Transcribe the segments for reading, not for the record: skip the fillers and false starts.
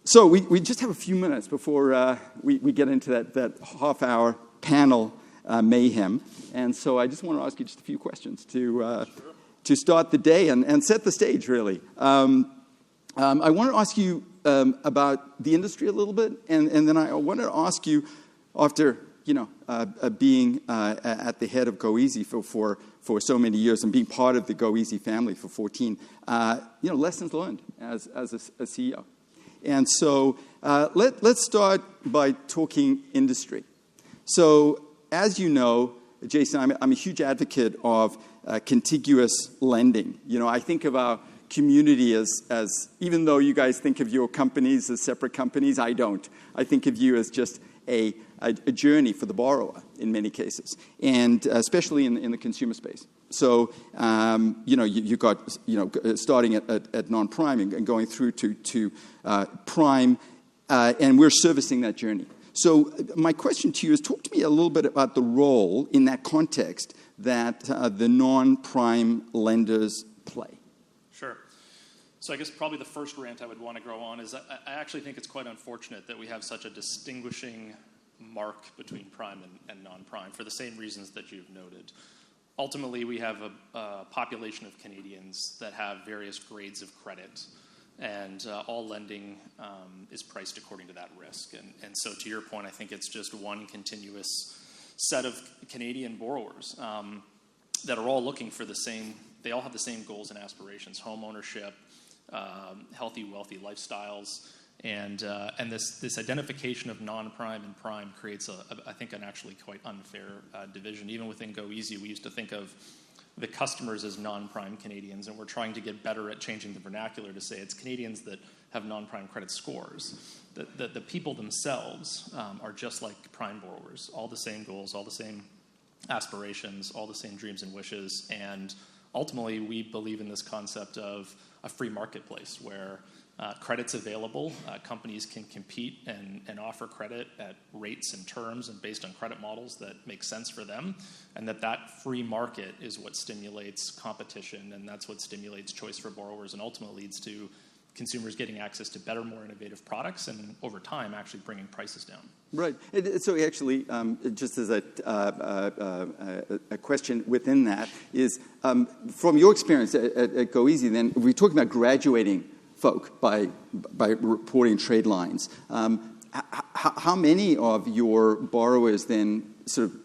So we just have a few minutes before we get into that half-hour panel mayhem. And so I just want to ask you just a few questions to start the day and set the stage, really. I want to ask you about the industry a little bit, and then I want to ask you, after being at the head of goeasy for so many years and being part of the goeasy family for 14, lessons learned as a CEO. And so let's start by talking industry. So as you know, Jason, I'm a huge advocate of contiguous lending. I think of our community as even though you guys think of your companies as separate companies, I don't. I think of you as just a journey for the borrower in many cases, and especially in the consumer space. So, you got, starting at non-prime and going through to prime, and we're servicing that journey. So my question to you is, talk to me a little bit about the role in that context that the non-prime lenders play. Sure. So I guess probably the first rant I would want to go on is I actually think it's quite unfortunate that we have such a distinguishing mark between prime and non-prime for the same reasons that you've noted. Ultimately, we have a population of Canadians that have various grades of credit, and all lending is priced according to that risk. And so to your point, I think it's just one continuous set of Canadian borrowers that are all looking for they all have the same goals and aspirations: home ownership, healthy, wealthy lifestyles. And this identification of non-prime and prime creates, I think, an actually quite unfair division. Even within goeasy, we used to think of the customers as non-prime Canadians, and we're trying to get better at changing the vernacular to say it's Canadians that have non-prime credit scores. The people themselves are just like prime borrowers, all the same goals, all the same aspirations, all the same dreams and wishes. And ultimately, we believe in this concept of a free marketplace where credit's available, companies can compete and offer credit at rates and terms and based on credit models that make sense for them, and that free market is what stimulates competition, and that's what stimulates choice for borrowers and ultimately leads to consumers getting access to better, more innovative products and over time actually bringing prices down. Right. So actually, just as a question within that is, from your experience at goeasy, then we're talking about graduating folk by reporting trade lines. How many of your borrowers then sort of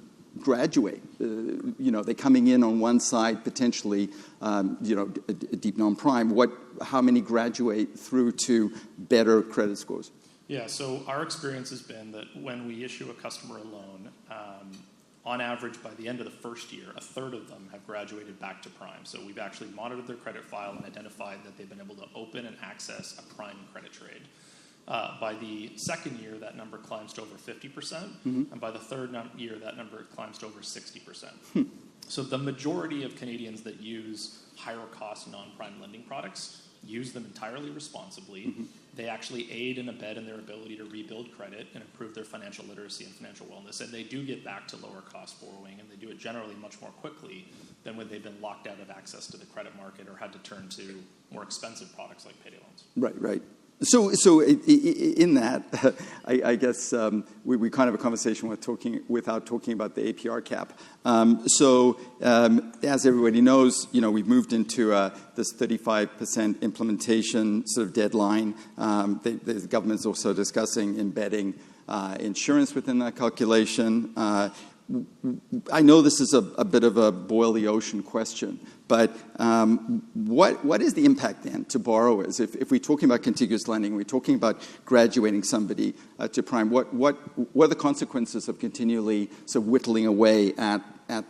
graduate? They're coming in on one side potentially, deep non-prime. How many graduate through to better credit scores? Yeah. So our experience has been that when we issue a customer a loan, on average, by the end of the first year, a third of them have graduated back to prime. So we've actually monitored their credit file and identified that they've been able to open and access a prime credit trade. By the second year, that number climbs to over 50%, and by the third year, that number climbs to over 60%. So the majority of Canadians that use higher-cost non-prime lending products use them entirely responsibly. They actually aid and abet in their ability to rebuild credit and improve their financial literacy and financial wellness. And they do get back to lower cost borrowing, and they do it generally much more quickly than when they've been locked out of access to the credit market or had to turn to more expensive products like payday loans. Right. So in that, I guess we kind of have a conversation without talking about the APR cap. As everybody knows, we've moved into this 35% implementation sort of deadline. The government's also discussing embedding insurance within that calculation. I know this is a bit of a boil the ocean question, but what is the impact then to borrowers? If we're talking about contiguous lending, we're talking about graduating somebody to prime, what are the consequences of continually sort of whittling away at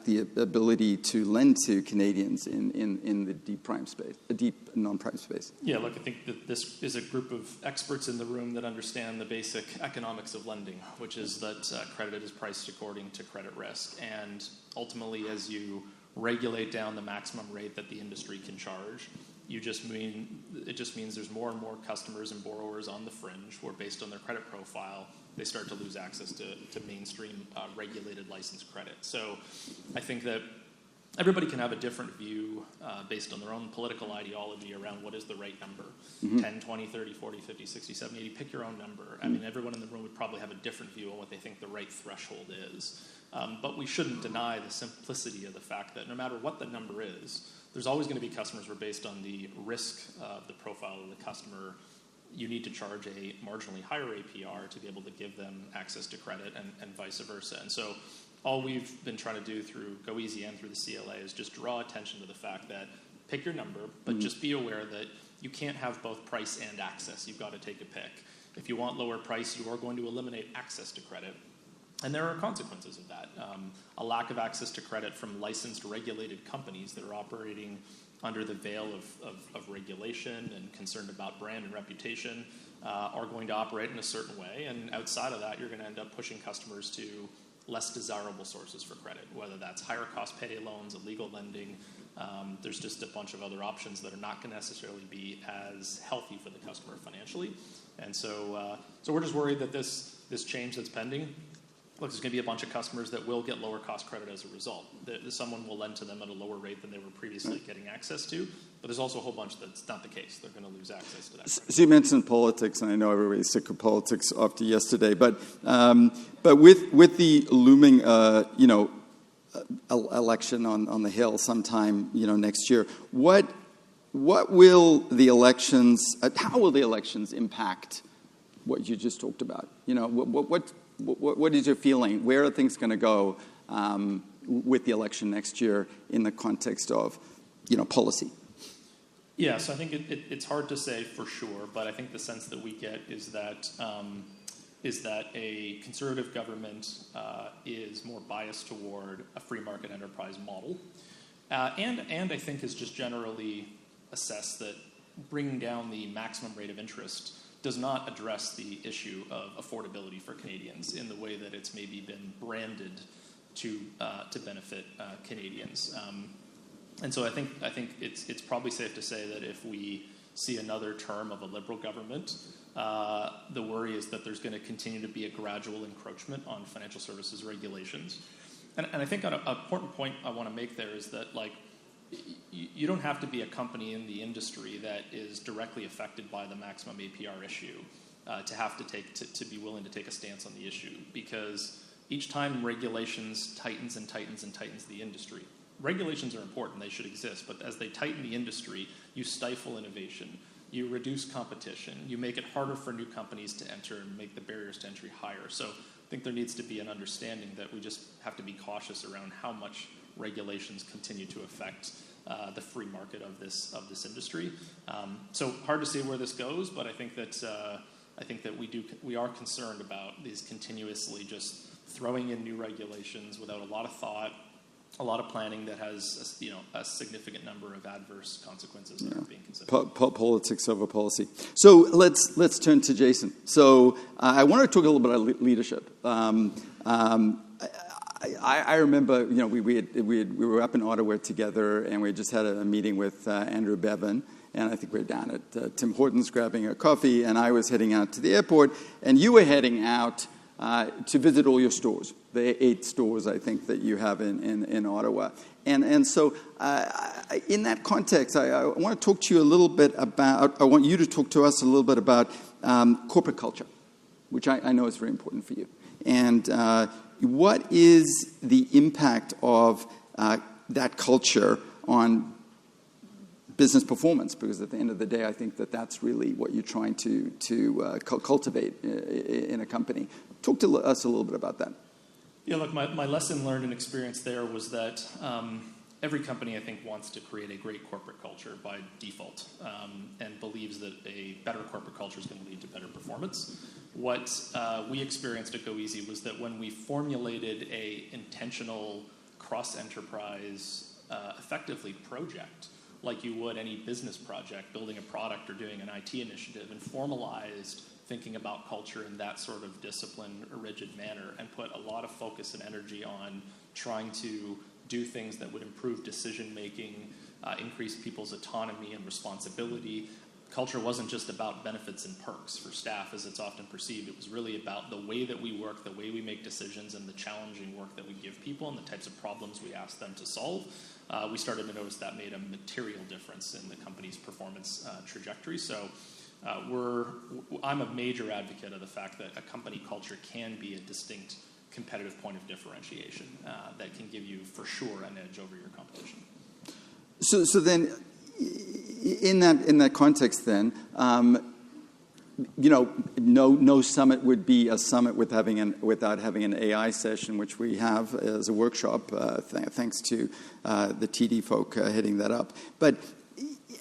the ability to lend to Canadians in the deep prime space, a deep non-prime space? Yeah, look, I think that this is a group of experts in the room that understand the basic economics of lending, which is that credit is priced according to credit risk. And ultimately, as you regulate down the maximum rate that the industry can charge, it just means there's more and more customers and borrowers on the fringe where, based on their credit profile, they start to lose access to mainstream regulated licensed credit. So I think that everybody can have a different view based on their own political ideology around what is the right number. 10, 20, 30, 40, 50, 60, 70, 80, pick your own number. I mean, everyone in the room would probably have a different view on what they think the right threshold is. But we shouldn't deny the simplicity of the fact that no matter what the number is, there's always going to be customers where based on the risk of the profile of the customer, you need to charge a marginally higher APR to be able to give them access to credit and vice versa. And so all we've been trying to do through goeasy and through the CLA is just draw attention to the fact that pick your number, but just be aware that you can't have both price and access. You've got to take a pick. If you want lower price, you are going to eliminate access to credit. And there are consequences of that. A lack of access to credit from licensed, regulated companies that are operating under the veil of regulation and concerned about brand and reputation are going to operate in a certain way. And outside of that, you're going to end up pushing customers to less desirable sources for credit, whether that's higher cost payday loans, illegal lending. There's just a bunch of other options that are not going to necessarily be as healthy for the customer financially. And so we're just worried that this change that's pending, look, there's going to be a bunch of customers that will get lower cost credit as a result. Someone will lend to them at a lower rate than they were previously getting access to, but there's also a whole bunch that's not the case. They're going to lose access to that credit. So you mentioned politics, and I know everybody's sick of politics after yesterday, but with the looming, election on the Hill sometime, next year, what will the elections? How will the elections impact what you just talked about? What is your feeling? Where are things going to go with the election next year in the context of, policy? Yeah, so I think it's hard to say for sure, but I think the sense that we get is that a conservative government is more biased toward a free market enterprise model, and I think has just generally assessed that bringing down the maximum rate of interest does not address the issue of affordability for Canadians in the way that it's maybe been branded to benefit Canadians. And so I think it's probably safe to say that if we see another term of a Liberal government, the worry is that there's going to continue to be a gradual encroachment on financial services regulations. And I think an important point I want to make there is that, you don't have to be a company in the industry that is directly affected by the maximum APR issue to be willing to take a stance on the issue, because each time regulations tightens the industry. Regulations are important, they should exist, but as they tighten the industry, you stifle innovation, you reduce competition, you make it harder for new companies to enter and make the barriers to entry higher. So I think there needs to be an understanding that we just have to be cautious around how much regulations continue to affect the free market of this industry. So hard to say where this goes, but I think that we are concerned about these continuously just throwing in new regulations without a lot of thought, a lot of planning that has a significant number of adverse consequences that are being considered. Politics over policy. So let's turn to Jason. So I want to talk a little bit about leadership. I remember, we were up in Ottawa together, and we just had a meeting with Andrew Bevan, and I think we were down at Tim Hortons grabbing a coffee, and I was heading out to the airport, and you were heading out to visit all your stores, the 8 stores, I think, that you have in Ottawa. And so in that context, I want to talk to you a little bit about, I want you to talk to us a little bit about corporate culture, which I know is very important for you. And what is the impact of that culture on business performance? Because at the end of the day, I think that's really what you're trying to cultivate in a company. Talk to us a little bit about that. Yeah, look, my lesson learned and experience there was that every company, I think, wants to create a great corporate culture by default, and believes that a better corporate culture is going to lead to better performance. What we experienced at goeasy was that when we formulated a intentional cross-enterprise, effectively project, like you would any business project, building a product or doing an IT initiative, and formalized thinking about culture in that sort of disciplined, rigid manner, and put a lot of focus and energy on trying to do things that would improve decision-making, increase people's autonomy and responsibility, culture wasn't just about benefits and perks for staff as it's often perceived. It was really about the way that we work, the way we make decisions, and the challenging work that we give people and the types of problems we ask them to solve. We started to notice that made a material difference in the company's performance trajectory. So I'm a major advocate of the fact that a company culture can be a distinct competitive point of differentiation that can give you, for sure, an edge over your competition. So then, in that context, then, no summit would be a summit without having an AI session, which we have as a workshop, thanks to the TD folk heading that up. But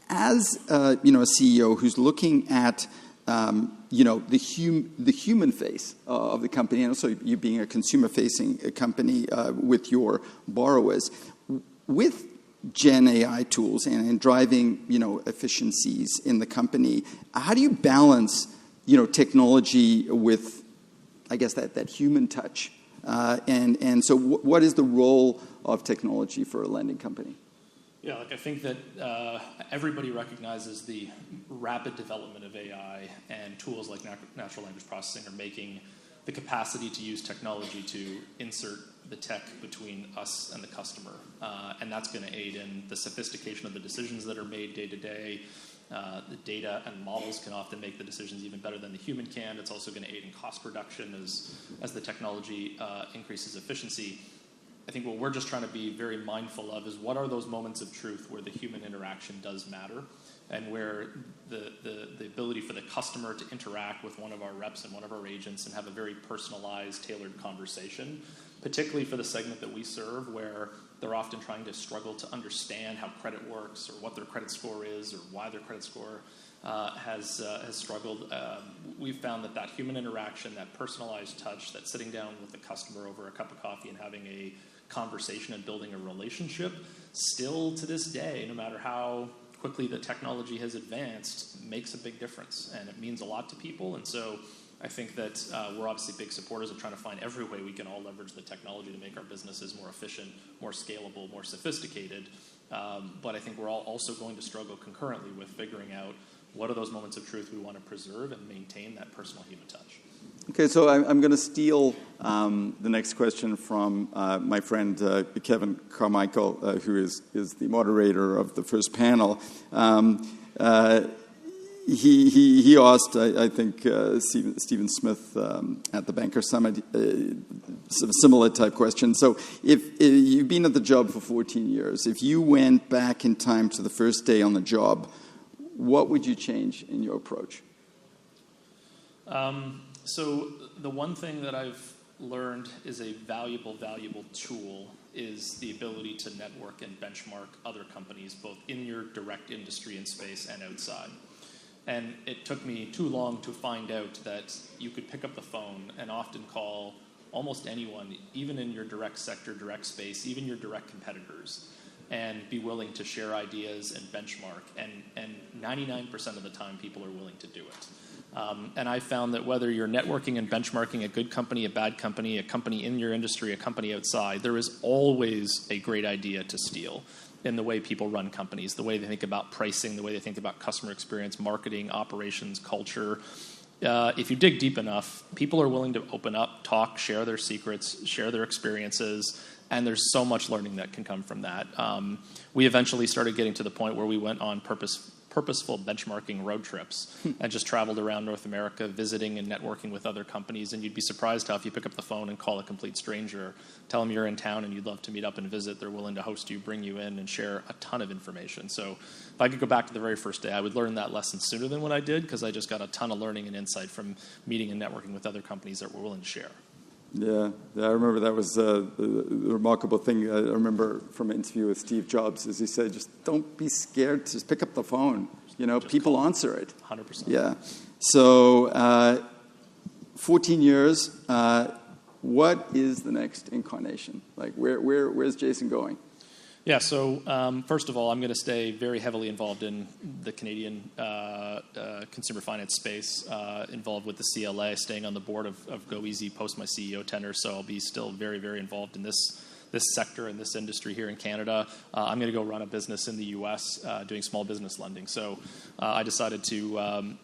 as a CEO who's looking at the human face of the company, and also you being a consumer-facing company with your borrowers, with Gen AI tools and driving, efficiencies in the company, how do you balance, technology with, I guess, that human touch? And so what is the role of technology for a lending company? Yeah, I think that everybody recognizes the rapid development of AI, and tools like natural language processing are making the capacity to use technology to insert the tech between us and the customer. And that's going to aid in the sophistication of the decisions that are made day to day. The data and models can often make the decisions even better than the human can. It's also going to aid in cost reduction as the technology increases efficiency. I think what we're just trying to be very mindful of is what are those moments of truth where the human interaction does matter, and where the ability for the customer to interact with one of our reps and one of our agents and have a very personalized, tailored conversation, particularly for the segment that we serve, where they're often trying to struggle to understand how credit works or what their credit score is or why their credit score has struggled. We've found that human interaction, that personalized touch, that sitting down with the customer over a cup of coffee and having a conversation and building a relationship, still to this day, no matter how quickly the technology has advanced, makes a big difference, and it means a lot to people. And so I think that we're obviously big supporters of trying to find every way we can all leverage the technology to make our businesses more efficient, more scalable, more sophisticated. But I think we're all also going to struggle concurrently with figuring out what are those moments of truth we want to preserve and maintain that personal human touch. Okay, so I'm going to steal the next question from my friend Kevin Carmichael, who is the moderator of the first panel. He asked, I think, Stephen Smith at the Banker Summit, similar type question. So if you've been at the job for 14 years, if you went back in time to the first day on the job, what would you change in your approach? So the one thing that I've learned is a valuable tool is the ability to network and benchmark other companies, both in your direct industry and space and outside. And it took me too long to find out that you could pick up the phone and often call almost anyone, even in your direct sector, direct space, even your direct competitors, and be willing to share ideas and benchmark. And 99% of the time, people are willing to do it. And I found that whether you're networking and benchmarking a good company, a bad company, a company in your industry, a company outside, there is always a great idea to steal in the way people run companies, the way they think about pricing, the way they think about customer experience, marketing, operations, culture. If you dig deep enough, people are willing to open up, talk, share their secrets, share their experiences, and there's so much learning that can come from that. We eventually started getting to the point where we went on purposeful benchmarking road trips and just traveled around North America visiting and networking with other companies. And you'd be surprised how if you pick up the phone and call a complete stranger, tell them you're in town and you'd love to meet up and visit, they're willing to host you, bring you in, and share a ton of information. So if I could go back to the very first day, I would learn that lesson sooner than what I did, because I just got a ton of learning and insight from meeting and networking with other companies that were willing to share. Yeah, I remember that was a remarkable thing. I remember from an interview with Steve Jobs, as he said, just don't be scared, just pick up the phone. People answer it. 100%. Yeah. So 14 years, what is the next incarnation? Like, where's Jason going? Yeah, so first of all, I'm going to stay very heavily involved in the Canadian consumer finance space, involved with the CLA, staying on the board of goeasy post my CEO tenure, so I'll be still very, very involved in this sector and this industry here in Canada. I'm going to go run a business in the U.S. Doing small business lending. So I decided to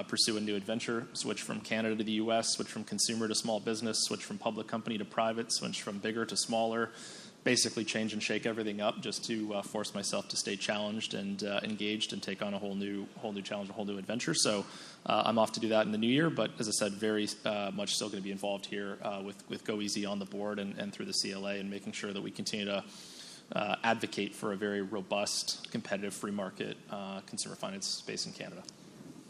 pursue a new adventure, switch from Canada to the U.S., switch from consumer to small business, switch from public company to private, switch from bigger to smaller, basically change and shake everything up just to force myself to stay challenged and engaged and take on a whole new challenge, a whole new adventure. So I'm off to do that in the new year, but as I said, very much still going to be involved here with goeasy on the board and through the CLA, and making sure that we continue to advocate for a very robust, competitive, free market consumer finance space in Canada.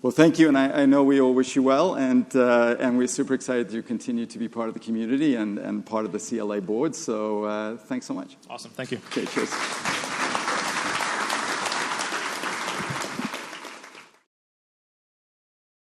Well, thank you, and I know we all wish you well, and we're super excited that you continue to be part of the community and part of the CLA board, so thanks so much. Awesome, thank you. Okay, cheers.